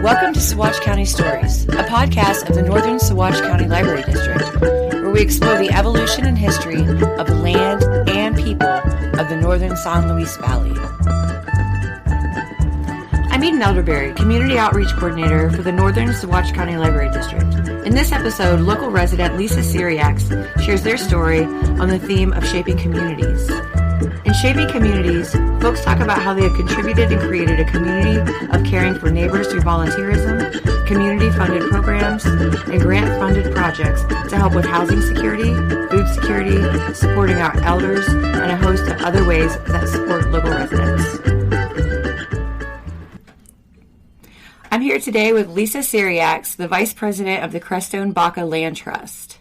Welcome to Saguache County Stories, a podcast of the Northern Saguache County Library District, where we explore the evolution and history of the land and people of the Northern San Luis Valley. I'm Eden Elderberry, Community Outreach Coordinator for the Northern Saguache County Library District. In this episode, local resident Lisa Cyriacks shares their story on the theme of shaping communities. In Shaping Communities, folks talk about how they have contributed and created a community of caring for neighbors through volunteerism, community-funded programs, and grant-funded projects to help with housing security, food security, supporting our elders, and a host of other ways that support local residents. I'm here today with Lisa Cyriacks, the Vice President of the Crestone Baca Land Trust.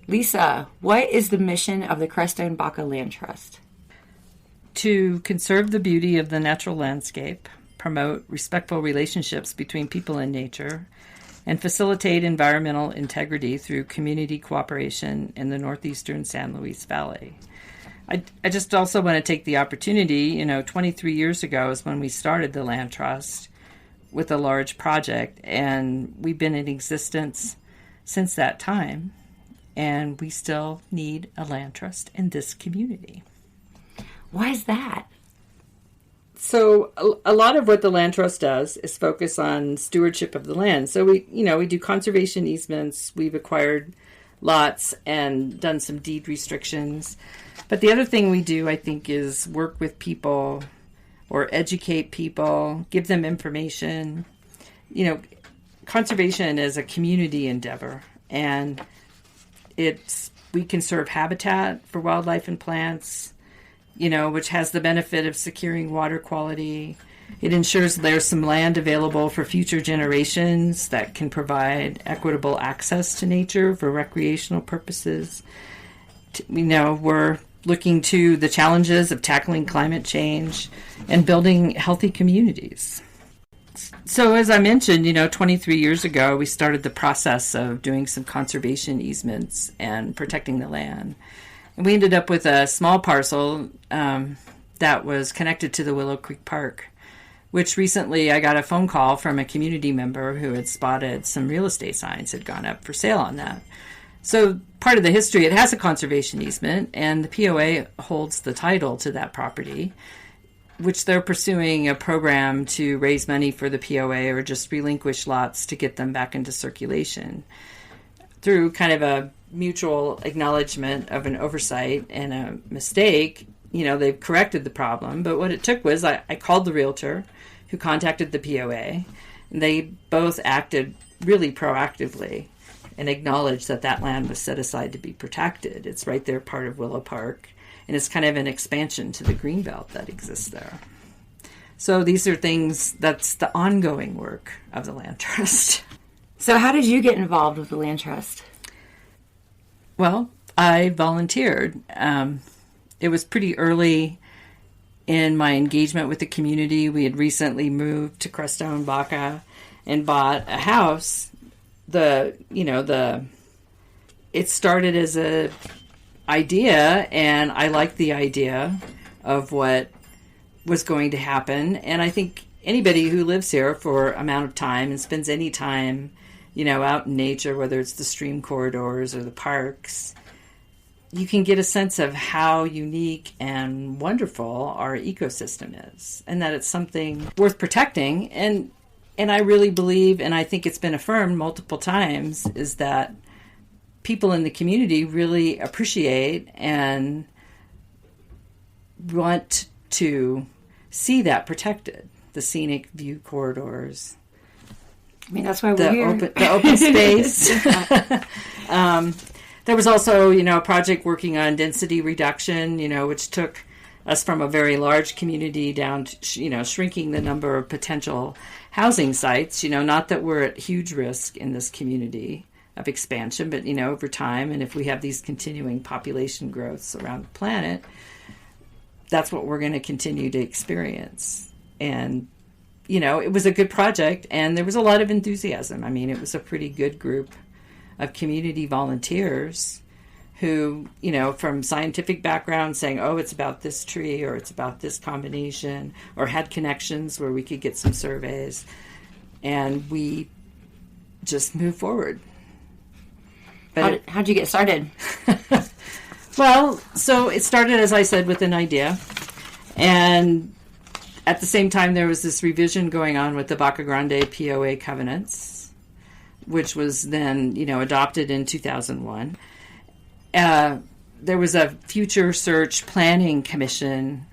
Lisa, what is the mission of the Crestone Baca Land Trust? To conserve the beauty of the natural landscape, promote respectful relationships between people and nature, and facilitate environmental integrity through community cooperation in the northeastern San Luis Valley. I just also want to take the opportunity, 23 years ago is when we started the Land Trust with a large project, and we've been in existence since that time, and we still need a land trust in this community. Why is that? So a lot of what the Land Trust does is focus on stewardship of the land. So we do conservation easements, we've acquired lots and done some deed restrictions. But the other thing we do, I think, is work with people or educate people, give them information. Conservation is a community endeavor, and we conserve habitat for wildlife and plants, which has the benefit of securing water quality. It ensures there's some land available for future generations that can provide equitable access to nature for recreational purposes. We're looking to the challenges of tackling climate change and building healthy communities. So as I mentioned, 23 years ago, we started the process of doing some conservation easements and protecting the land. And we ended up with a small parcel that was connected to the Willow Creek Park, which recently I got a phone call from a community member who had spotted some real estate signs had gone up for sale on that. So part of the history, it has a conservation easement, and the POA holds the title to that property, which they're pursuing a program to raise money for the POA or just relinquish lots to get them back into circulation through kind of a mutual acknowledgement of an oversight and a mistake. They've corrected the problem, but what it took was I called the realtor who contacted the POA, and they both acted really proactively and acknowledged that land was set aside to be protected. It's right there, part of Willow Park, and it's kind of an expansion to the greenbelt that exists there. So these are things, that's the ongoing work of the Land Trust. So how did you get involved with the Land Trust? Well, I volunteered. It was pretty early in my engagement with the community. We had recently moved to Crestone, Baca, and bought a house. It started as a idea, and I liked the idea of what was going to happen. And I think anybody who lives here for an amount of time and spends any time out in nature, whether it's the stream corridors or the parks, you can get a sense of how unique and wonderful our ecosystem is, and that it's something worth protecting. And I really believe, and I think it's been affirmed multiple times, is that people in the community really appreciate and want to see that protected, the scenic view corridors. That's why we're here. The open space. There was also, a project working on density reduction, which took us from a very large community down to, shrinking the number of potential housing sites. Not that we're at huge risk in this community of expansion, but, over time, and if we have these continuing population growths around the planet, that's what we're going to continue to experience. And it was a good project, and there was a lot of enthusiasm. It was a pretty good group of community volunteers who, from scientific backgrounds saying, oh, it's about this tree or it's about this combination, or had connections where we could get some surveys. and we just moved forward. But how'd you get started? Well, so it started, as I said, with an idea. And at the same time, there was this revision going on with the Baca Grande POA covenants, which was then, adopted in 2001. There was a future search planning commission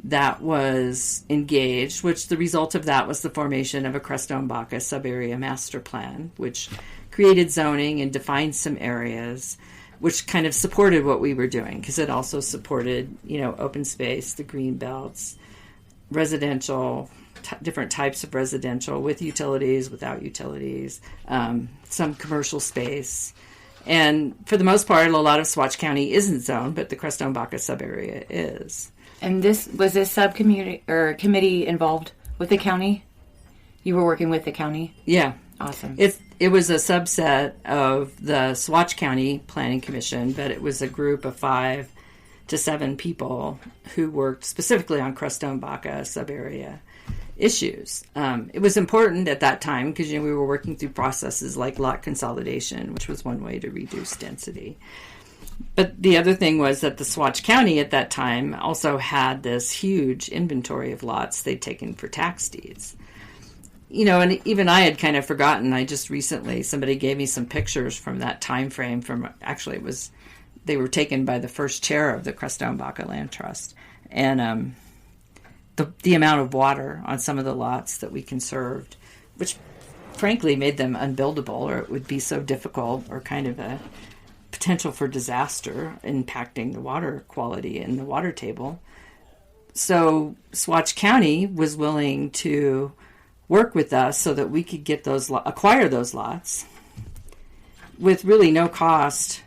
that was engaged, which the result of that was the formation of a Crestone Baca sub-area master plan, which created zoning and defined some areas, which kind of supported what we were doing, because it also supported, open space, the green belts, residential, different types of residential with utilities, without utilities, some commercial space. And for the most part, a lot of Swatch County isn't zoned, but the Crestone Baca sub-area is. And was this subcommunity or committee involved with the county? You were working with the county? Yeah. Awesome. It was a subset of the Swatch County Planning Commission, but it was a group of 5 to 7 people who worked specifically on Crestone Baca sub-area issues. It was important at that time because we were working through processes like lot consolidation, which was one way to reduce density. But the other thing was that the Swatch County at that time also had this huge inventory of lots they'd taken for tax deeds. And even I had kind of forgotten. I just recently, somebody gave me some pictures from that time frame they were taken by the first chair of the Crestone Baca Land Trust. And the amount of water on some of the lots that we conserved, which frankly made them unbuildable, or it would be so difficult, or kind of a potential for disaster impacting the water quality in the water table. So Swatch County was willing to work with us so that we could get acquire those lots with really no cost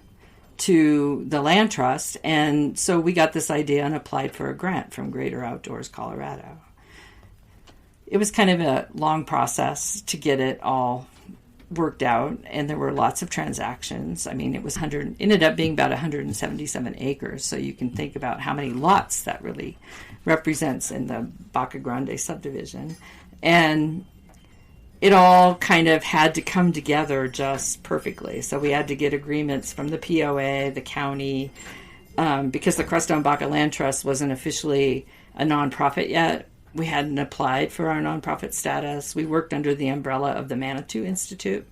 to the land trust. And so we got this idea and applied for a grant from Greater Outdoors Colorado. It was kind of a long process to get it all worked out, and there were lots of transactions. I mean, it ended up being about 177 acres, so you can think about how many lots that really represents in the Baca Grande subdivision. And it all kind of had to come together just perfectly. So we had to get agreements from the POA, the county, because the Crestone Baca Land Trust wasn't officially a nonprofit yet. We hadn't applied for our nonprofit status. We worked under the umbrella of the Manitou Institute.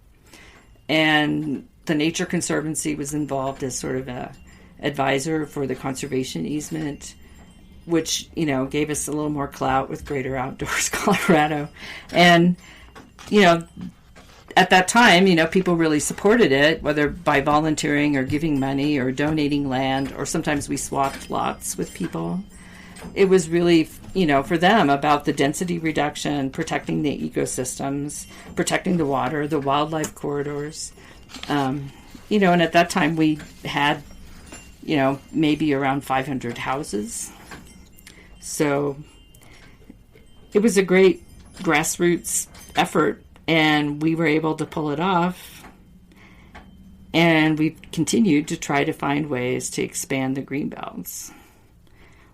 And the Nature Conservancy was involved as sort of a advisor for the conservation easement, which, gave us a little more clout with Greater Outdoors Colorado. And, at that time, people really supported it, whether by volunteering or giving money or donating land, or sometimes we swapped lots with people. It was really, for them about the density reduction, protecting the ecosystems, protecting the water, the wildlife corridors. And at that time we had, maybe around 500 houses. So it was a great grassroots effort, and we were able to pull it off. And we've continued to try to find ways to expand the greenbelts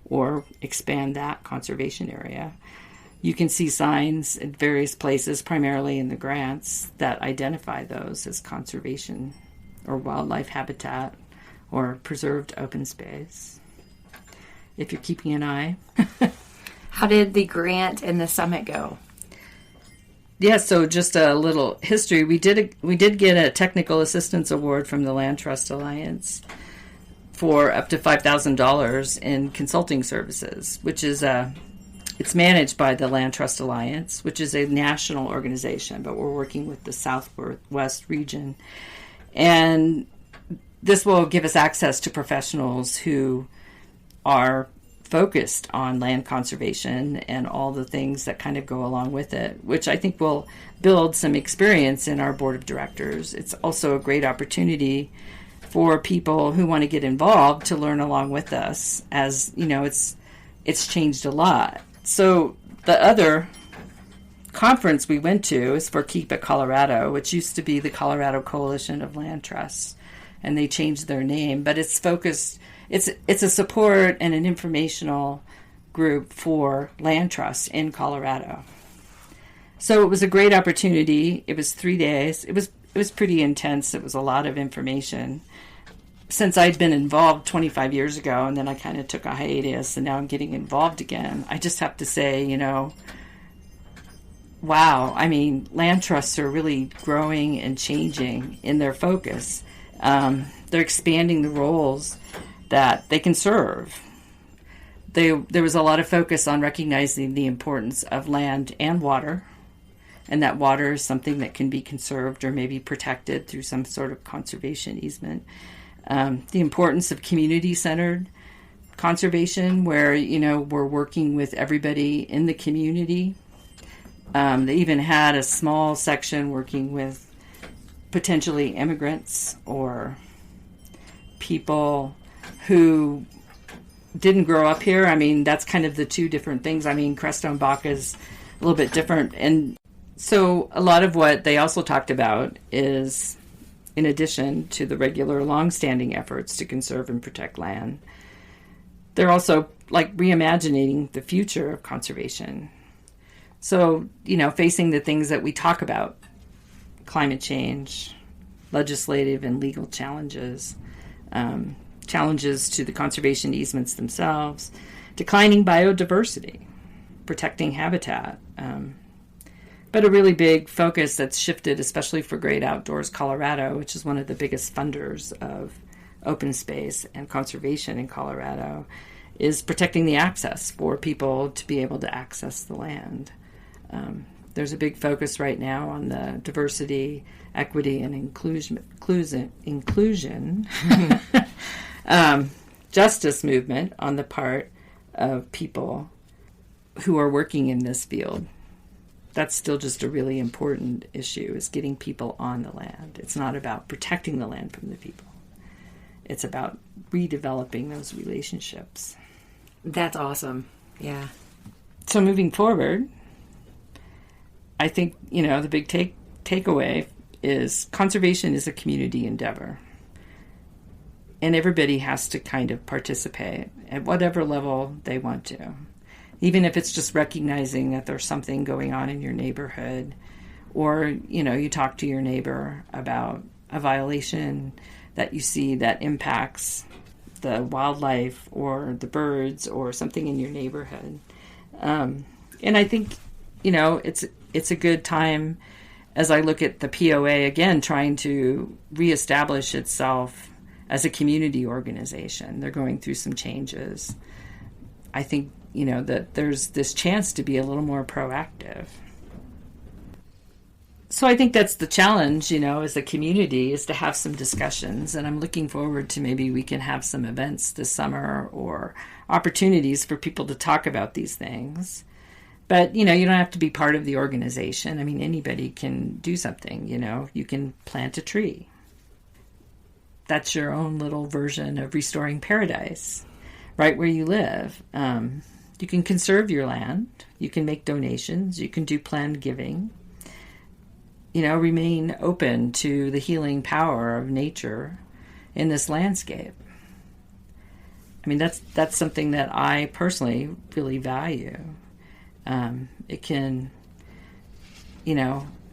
or expand that conservation area. You can see signs at various places, primarily in the grants, that identify those as conservation or wildlife habitat or preserved open space, if you're keeping an eye. How did the grant and the summit go? Yeah, so just a little history. We did get a technical assistance award from the Land Trust Alliance for up to $5,000 in consulting services, which is it's managed by the Land Trust Alliance, which is a national organization, but we're working with the Southwest region. And this will give us access to professionals who are focused on land conservation and all the things that kind of go along with it, which I think will build some experience in our board of directors. It's also a great opportunity for people who want to get involved to learn along with us, as it's changed a lot. So the other conference we went to is for Keep It Colorado, which used to be the Colorado Coalition of Land Trusts, and they changed their name, but it's focused. It's a support and an informational group for land trusts in Colorado. So it was a great opportunity. It was 3 days. It was pretty intense. It was a lot of information. Since I'd been involved 25 years ago, and then I kind of took a hiatus, and now I'm getting involved again, I just have to say, wow, I mean, land trusts are really growing and changing in their focus. They're expanding the roles that they can serve. There was a lot of focus on recognizing the importance of land and water, and that water is something that can be conserved or maybe protected through some sort of conservation easement. The importance of community-centered conservation, where, we're working with everybody in the community. They even had a small section working with potentially immigrants or people who didn't grow up here. I mean, that's kind of the two different things. I mean, Crestone Baca is a little bit different. And so a lot of what they also talked about is, in addition to the regular long-standing efforts to conserve and protect land, they're also like reimagining the future of conservation. So, facing the things that we talk about, climate change, legislative and legal challenges, challenges to the conservation easements themselves, declining biodiversity, protecting habitat, but a really big focus that's shifted, especially for Great Outdoors Colorado, which is one of the biggest funders of open space and conservation in Colorado, is protecting the access for people to be able to access the land. There's a big focus right now on the diversity, equity, and inclusion justice movement on the part of people who are working in this field. That's still just a really important issue, is getting people on the land. It's not about protecting the land from the people. It's about redeveloping those relationships. That's awesome. Yeah. So moving forward, I think, the big takeaway is conservation is a community endeavor. And everybody has to kind of participate at whatever level they want to. Even if it's just recognizing that there's something going on in your neighborhood, or, you talk to your neighbor about a violation that you see that impacts the wildlife or the birds or something in your neighborhood. And I think, it's a good time, as I look at the POA again, trying to reestablish itself as a community organization. They're going through some changes. I think, that there's this chance to be a little more proactive. So I think that's the challenge, as a community, is to have some discussions. And I'm looking forward to maybe we can have some events this summer or opportunities for people to talk about these things. But, you don't have to be part of the organization. I mean, anybody can do something, You can plant a tree. That's your own little version of restoring paradise, right where you live. You can conserve your land. You can make donations. You can do planned giving. Remain open to the healing power of nature in this landscape. I mean, that's something that I personally really value. It can,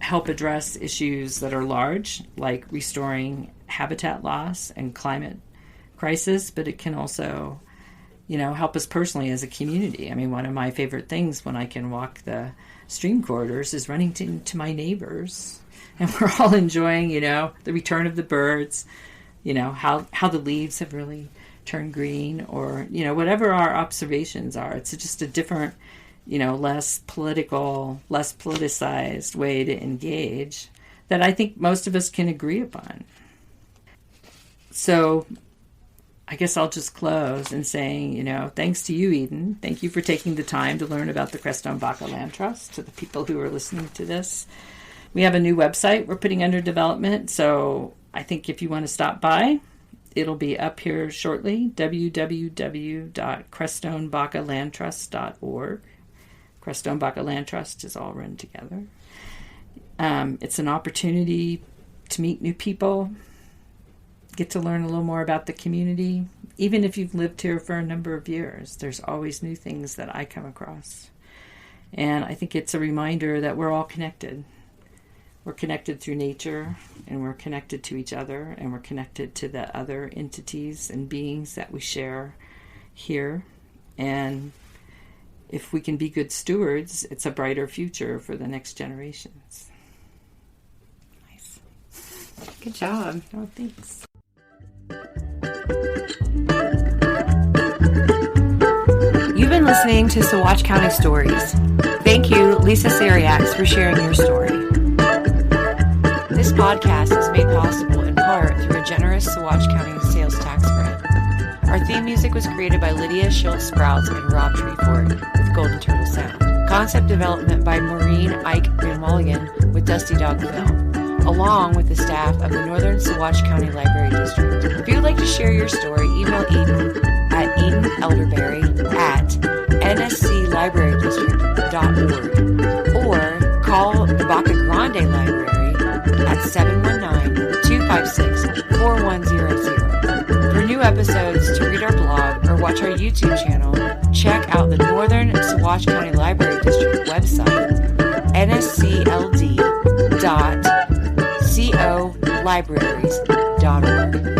help address issues that are large, like restoring habitat loss and climate crisis, but it can also, help us personally as a community. I mean, one of my favorite things when I can walk the stream corridors is running to my neighbors, and we're all enjoying, the return of the birds, how the leaves have really turned green, or, whatever our observations are. It's just a different, less political, less politicized way to engage that I think most of us can agree upon. So I guess I'll just close in saying, thanks to you, Eden. Thank you for taking the time to learn about the Crestone Baca Land Trust. To the people who are listening to this, we have a new website we're putting under development. So I think if you want to stop by, it'll be up here shortly, www.crestonebacalandtrust.org. Crestone Baca Land Trust is all run together. It's an opportunity to meet new people, get to learn a little more about the community. Even if you've lived here for a number of years, there's always new things that I come across. And I think it's a reminder that we're all connected. We're connected through nature, and we're connected to each other, and we're connected to the other entities and beings that we share here. And if we can be good stewards, it's a brighter future for the next generations. Nice. Good job. Oh, thanks. You've been listening to Saguache County Stories. Thank you, Lisa Cyriacks, for sharing your story. This podcast is made possible in part through a generous Saguache County sales tax credit. Our theme music was created by Lydia Schultz-Sprouts and Rob Treefort with Golden Turtle Sound. Concept development by Maureen Ike Van Mulligan with Dusty Dog Film, along with the staff of the Northern Saguache County Library District. If you would like to share your story, email Eden at edenelderberry@nsclibrarydistrict.org or call the Baca Grande Library at 719-256-4100. For new episodes, to read our blog, or watch our YouTube channel, check out the Northern Saguache County Library District website, nscld.colibraries.org.